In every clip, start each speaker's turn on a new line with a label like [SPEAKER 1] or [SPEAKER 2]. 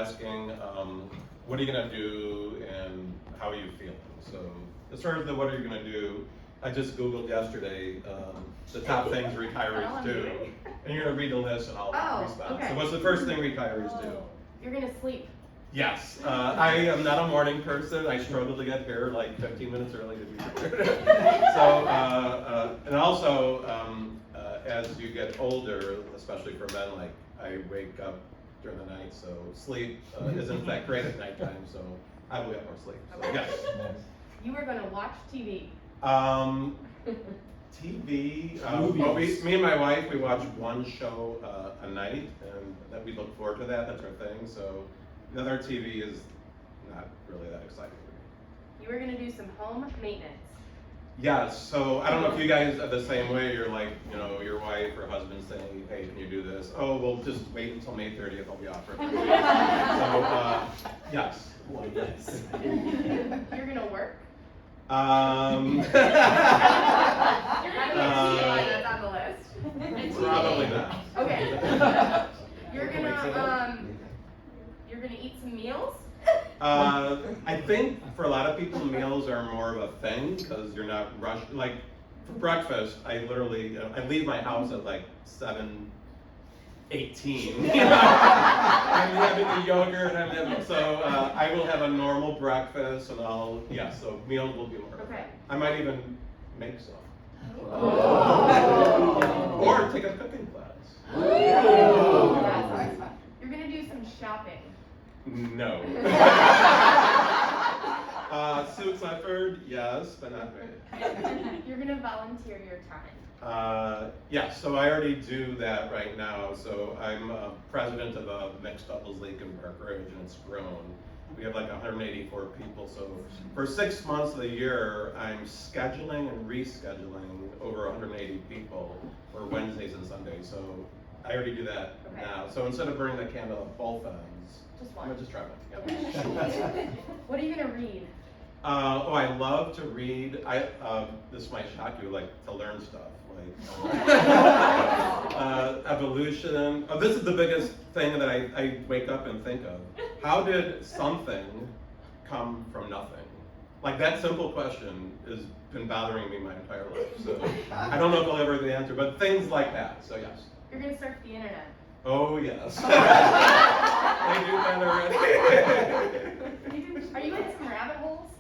[SPEAKER 1] asking, what are you going to do and how are you feeling? So as far as the what are you going to do, I just Googled yesterday the top things retirees do. And you're going to read the list and I'll respond.
[SPEAKER 2] Okay.
[SPEAKER 1] So what's the first thing retirees do?
[SPEAKER 2] You're going to sleep.
[SPEAKER 1] Yes, I am not a morning person. I struggle to get here like 15 minutes early to be prepared. So, and also, as you get older, especially for men, like I wake up during the night, so sleep isn't that great at nighttime, so I will get more sleep. So,
[SPEAKER 2] Okay.
[SPEAKER 1] yes.
[SPEAKER 2] You are going to watch TV.
[SPEAKER 1] TV, well, me and my wife, we watch one show a night, and that we look forward to that. That's our thing. So the other TV is not really that exciting for me.
[SPEAKER 2] You are going to do some home maintenance.
[SPEAKER 1] Yes. So I don't know if you guys are the same way. You're like, you know, your wife or husband saying, "Hey, can you do this?" Oh, well, just wait until May 30th. I'll be off for a few days. So yes.
[SPEAKER 3] Well, yes.
[SPEAKER 2] You're going to work.
[SPEAKER 1] Um,
[SPEAKER 2] You're going to that's on the list.
[SPEAKER 1] Probably not.
[SPEAKER 2] Okay. You're gonna eat some meals.
[SPEAKER 1] I think for a lot of people, meals are more of a thing because you're not rushed. Like for breakfast, I literally I leave my house at like 7:18. I'm having the yogurt. So I will have a normal breakfast, and so meals will be more.
[SPEAKER 2] Okay.
[SPEAKER 1] I might even make some.
[SPEAKER 2] Oh.
[SPEAKER 1] Or take a cooking class.
[SPEAKER 2] Ooh. That's fun. You're gonna do some shopping.
[SPEAKER 1] No. Suits Lefford, yes, but not very.
[SPEAKER 2] You're gonna volunteer your time.
[SPEAKER 1] Yeah, so I already do that right now. So I'm president of a mixed doubles league in Park Ridge, and it's grown. We have like 184 people. So for 6 months of the year, I'm scheduling and rescheduling over 180 people for Wednesdays and Sundays. So I already do that now. So instead of burning the candle at both ends,
[SPEAKER 2] Just
[SPEAKER 1] I'm
[SPEAKER 2] one.
[SPEAKER 1] gonna just try one.
[SPEAKER 2] Okay. What are you gonna read?
[SPEAKER 1] I love to read. This might shock you, like to learn stuff, like evolution. This is the biggest thing that I wake up and think of. How did something come from nothing? Like that simple question has been bothering me my entire life. So I don't know if I'll ever have the answer, but things like that. So yes.
[SPEAKER 2] You're gonna surf the internet.
[SPEAKER 1] Oh yes. I do that already.
[SPEAKER 2] Are you in some rabbit holes?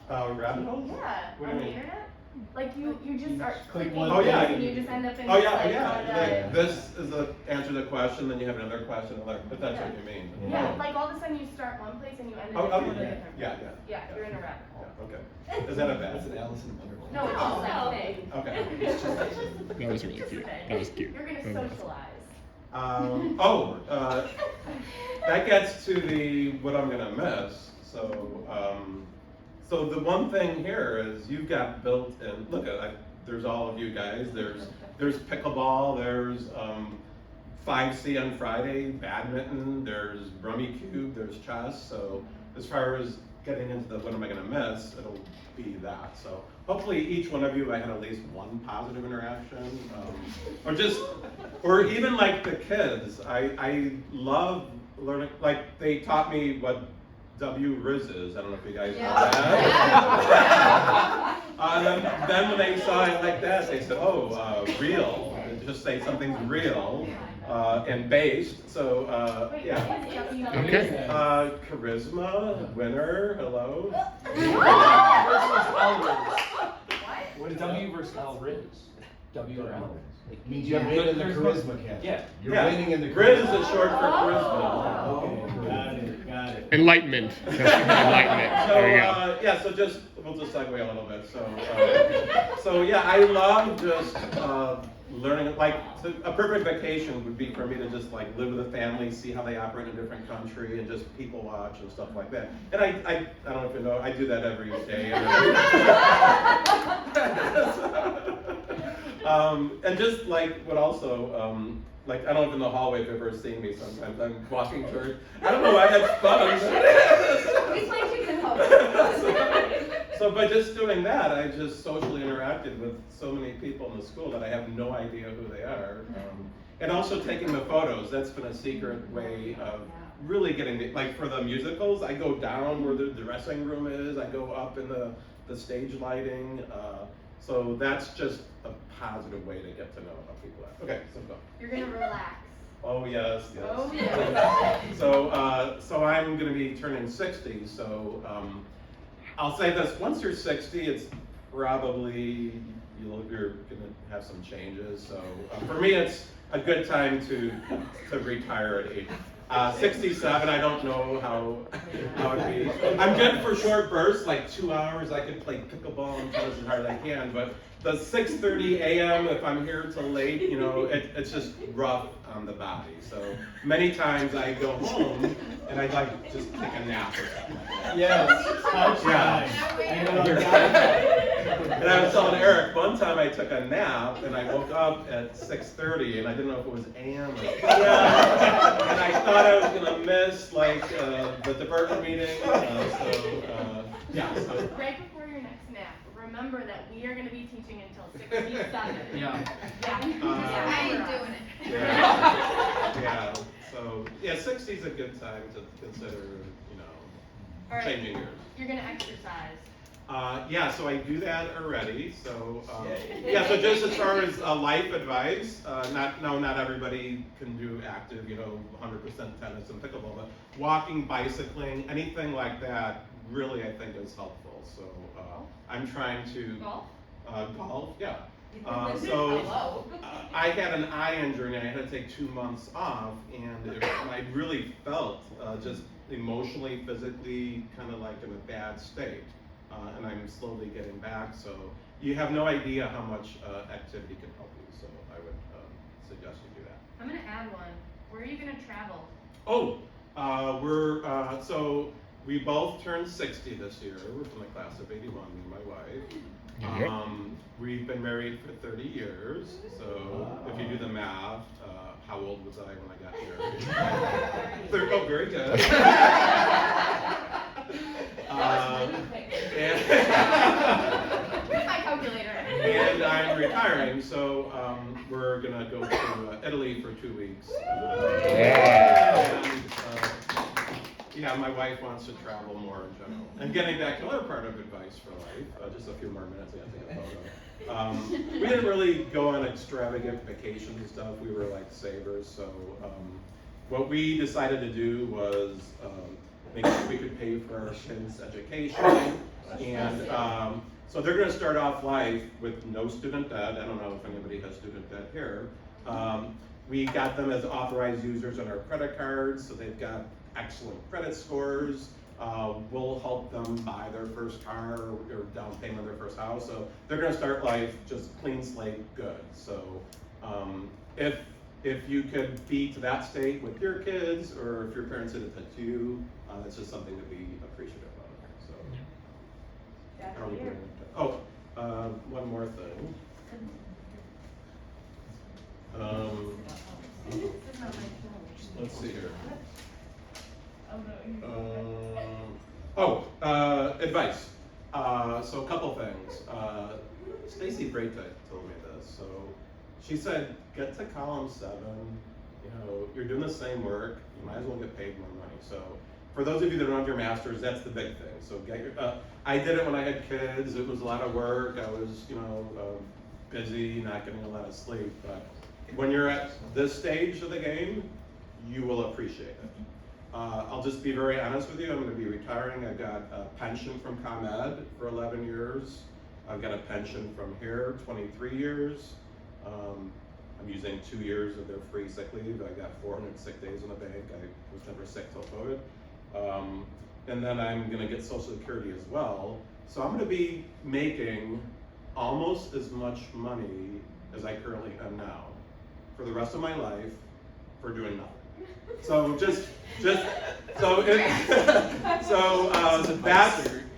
[SPEAKER 1] Rabbit holes?
[SPEAKER 2] Yeah,
[SPEAKER 1] What do
[SPEAKER 2] on
[SPEAKER 1] you
[SPEAKER 2] the
[SPEAKER 1] mean?
[SPEAKER 2] internet? Like you just are
[SPEAKER 3] click
[SPEAKER 2] clicking
[SPEAKER 3] one
[SPEAKER 1] Oh, yeah.
[SPEAKER 2] and you just end up in
[SPEAKER 1] Oh
[SPEAKER 2] this,
[SPEAKER 1] yeah,
[SPEAKER 2] like,
[SPEAKER 1] yeah. This is the answer to the question, then you have another question, but that's what you mean.
[SPEAKER 2] Yeah, like all of a sudden you start one place and you end up
[SPEAKER 1] Oh,
[SPEAKER 2] in totally
[SPEAKER 1] yeah,
[SPEAKER 2] different.
[SPEAKER 1] yeah.
[SPEAKER 2] Yeah, you're in a rabbit hole.
[SPEAKER 1] Yeah, okay. Is that a
[SPEAKER 3] That's
[SPEAKER 1] bad?
[SPEAKER 3] an Alice in Wonderland.
[SPEAKER 2] No, it's all that thing.
[SPEAKER 1] Okay.
[SPEAKER 4] That was really cute. That was cute.
[SPEAKER 2] You're gonna socialize.
[SPEAKER 1] That gets to the what I'm gonna miss. So the one thing here is you've got built in. Look at there's all of you guys. There's pickleball. There's 5C on Friday, badminton. There's rummy cube. There's chess. So as far as getting into the what am I gonna miss, it'll be that. So hopefully each one of you I had at least one positive interaction, or even like the kids. I love learning. Like they taught me what Riz is. I don't know if you guys know that. Then when they saw it like that, they said, "Oh, real." Just say something's real and based. So yeah.
[SPEAKER 4] Okay.
[SPEAKER 1] Charisma, winner. Hello.
[SPEAKER 3] What is W versus L Riz? W or L?
[SPEAKER 5] Means you have been in the charisma category.
[SPEAKER 3] Yeah.
[SPEAKER 5] You're winning in the
[SPEAKER 1] Riz
[SPEAKER 5] charisma.
[SPEAKER 1] is short for charisma.
[SPEAKER 5] Okay, got it.
[SPEAKER 4] Enlightenment. Enlightenment.
[SPEAKER 1] So
[SPEAKER 4] There we go.
[SPEAKER 1] yeah, so we'll just segue a little bit. So yeah, I love just learning. Like a perfect vacation would be for me to just like live with a family, see how they operate in a different country, and just people watch and stuff like that. And I don't know if you know, I do that every day. And just like what also. Like, I don't know if in the hallway if you've ever seen me sometimes. I'm walking towards, I don't know why that's fun.
[SPEAKER 2] We play chicken hope.
[SPEAKER 1] So by just doing that, I just socially interacted with so many people in the school that I have no idea who they are. And also taking the photos, that's been a secret way of really getting, like for the musicals, I go down where the dressing room is, I go up in the stage lighting, so that's just a positive way to get to know how people act. Okay, so go.
[SPEAKER 2] You're gonna relax.
[SPEAKER 1] Oh, yes, yes.
[SPEAKER 2] Oh, yes.
[SPEAKER 1] So I'm gonna be turning 60, so, I'll say this, once you're 60, it's probably, you're gonna have some changes, so, for me, it's a good time to retire at age 67. I don't know how it'd be. I'm good for short bursts, like 2 hours. I could play pickleball and tennis as hard as I can. But the 6:30 a.m. if I'm here till late, it's just rough on the body. So many times I go home and I like just take a nap or something like that.
[SPEAKER 5] Yes, couch
[SPEAKER 1] Yeah.
[SPEAKER 5] time.
[SPEAKER 1] And I was telling Eric, one time I took a nap and I woke up at 6:30 and I didn't know if it was AM or PM. And I thought I was gonna miss the department meeting. Yeah. So.
[SPEAKER 2] Right before your next nap, remember that we are gonna be teaching until 67.
[SPEAKER 3] Yeah.
[SPEAKER 2] I ain't doing it.
[SPEAKER 1] Yeah. So 60 is a good time to consider,
[SPEAKER 2] All right.
[SPEAKER 1] changing yours.
[SPEAKER 2] You're gonna exercise.
[SPEAKER 1] Yeah, so I do that already. So so just as far as life advice, not everybody can do active, 100% tennis and pickleball, but walking, bicycling, anything like that, really I think is helpful. So I'm trying to golf, yeah. I had an eye injury and I had to take 2 months off, and I really felt just emotionally, physically, kind of like in a bad state. And I'm slowly getting back, so you have no idea how much activity can help you, so I would suggest you do that.
[SPEAKER 2] I'm gonna add one. Where are you gonna travel?
[SPEAKER 1] Oh, so we both turned 60 this year. We're from the class of 81, me and my wife.
[SPEAKER 4] Okay.
[SPEAKER 1] We've been married for 30 years, so if you do the math, how old was I when I got here? Oh, very good.
[SPEAKER 2] Where's my calculator?
[SPEAKER 1] And I'm retiring, so we're gonna go to Italy for 2 weeks. And my wife wants to travel more in general. And getting back to another part of advice for life, just a few more minutes, I have to get a photo. We didn't really go on extravagant vacations and stuff. We were like savers, so what we decided to do was make sure we could pay for our kids' education. And so they're going to start off life with no student debt. I don't know if anybody has student debt here. We got them as authorized users on our credit cards, so they've got excellent credit scores. We'll help them buy their first car or down payment on their first house. So they're going to start life just clean slate good. So if you could be to that state with your kids, or if your parents did it to you, that's just something to be appreciative of. So. Are we doing it? Oh, one more thing. Let's see here. Advice. So a couple things. Stacy Braytite told me this. So she said, get to column 7. You're doing the same work. You might as well get paid more money. So for those of you that don't have your masters, that's the big thing. So get your. I did it when I had kids. It was a lot of work. I was, busy, not getting a lot of sleep. But when you're at this stage of the game, you will appreciate it. I'll just be very honest with you. I'm going to be retiring. I got a pension from ComEd for 11 years. I've got a pension from here, 23 years. I'm using 2 years of their free sick leave. I got 400 sick days in the bank. I was never sick till COVID. And then I'm going to get Social Security as well. So I'm going to be making almost as much money as I currently am now for the rest of my life for doing nothing. So that's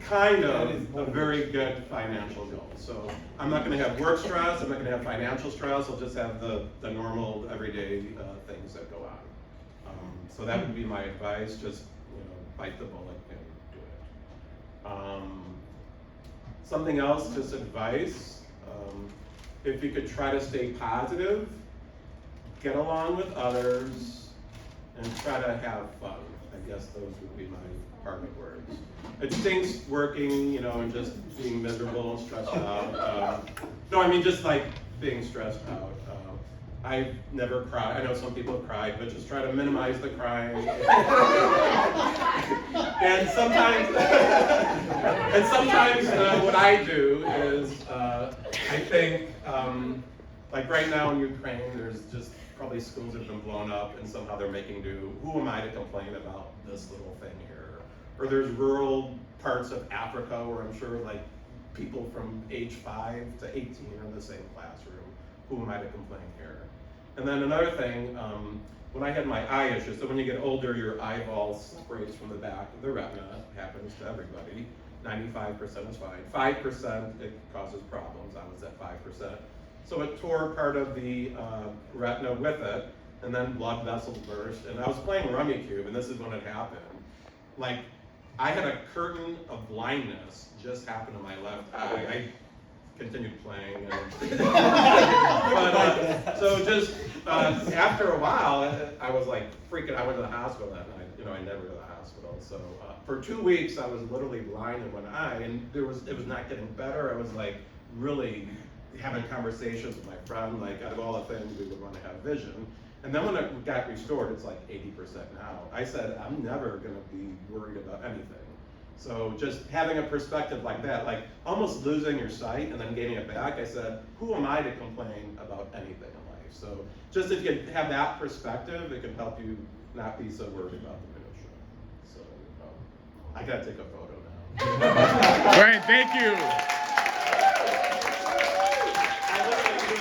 [SPEAKER 1] kind of a very good financial goal. So I'm not going to have work stress. I'm not going to have financial stress. I'll just have the normal everyday things that go on. So that would be my advice. Just bite the bullet and do it. Something else, just advice. If you could try to stay positive, get along with others, and try to have fun. I guess those would be my parting words. It stinks working, you know, and just being miserable and stressed out. No, I mean just like being stressed out. I've never cried. I know some people have cried, but just try to minimize the crying. And sometimes, what I do is, I think, like right now in Ukraine, there's just probably schools that have been blown up and somehow they're making do. Who am I to complain about this little thing here? Or there's rural parts of Africa where I'm sure like people from age 5 to 18 are in the same classroom. Who am I to complain here? And then another thing, when I had my eye issue, so when you get older, your eyeball separates from the back of the retina, happens to everybody. 95% is fine. 5%, it causes problems. I was at 5%. So it tore part of the retina with it, and then blood vessels burst. And I was playing Rummy Cube, and this is when it happened. Like, I had a curtain of blindness just happen to my left eye. I continued playing. So just after a while, I was like freaking. I went to the hospital that night. You know, I never go to the hospital. So for 2 weeks, I was literally blind in one eye, and it was not getting better. I was like really having conversations with my friend, like out of all the things we would want to have vision. And then when it got restored, it's like 80% now. I said, I'm never gonna be worried about anything. So just having a perspective like that, like almost losing your sight and then gaining it back, I said, who am I to complain about anything in life? So just if you have that perspective, it can help you not be so worried about the minutia. So I gotta take a photo now.
[SPEAKER 4] All right, thank you.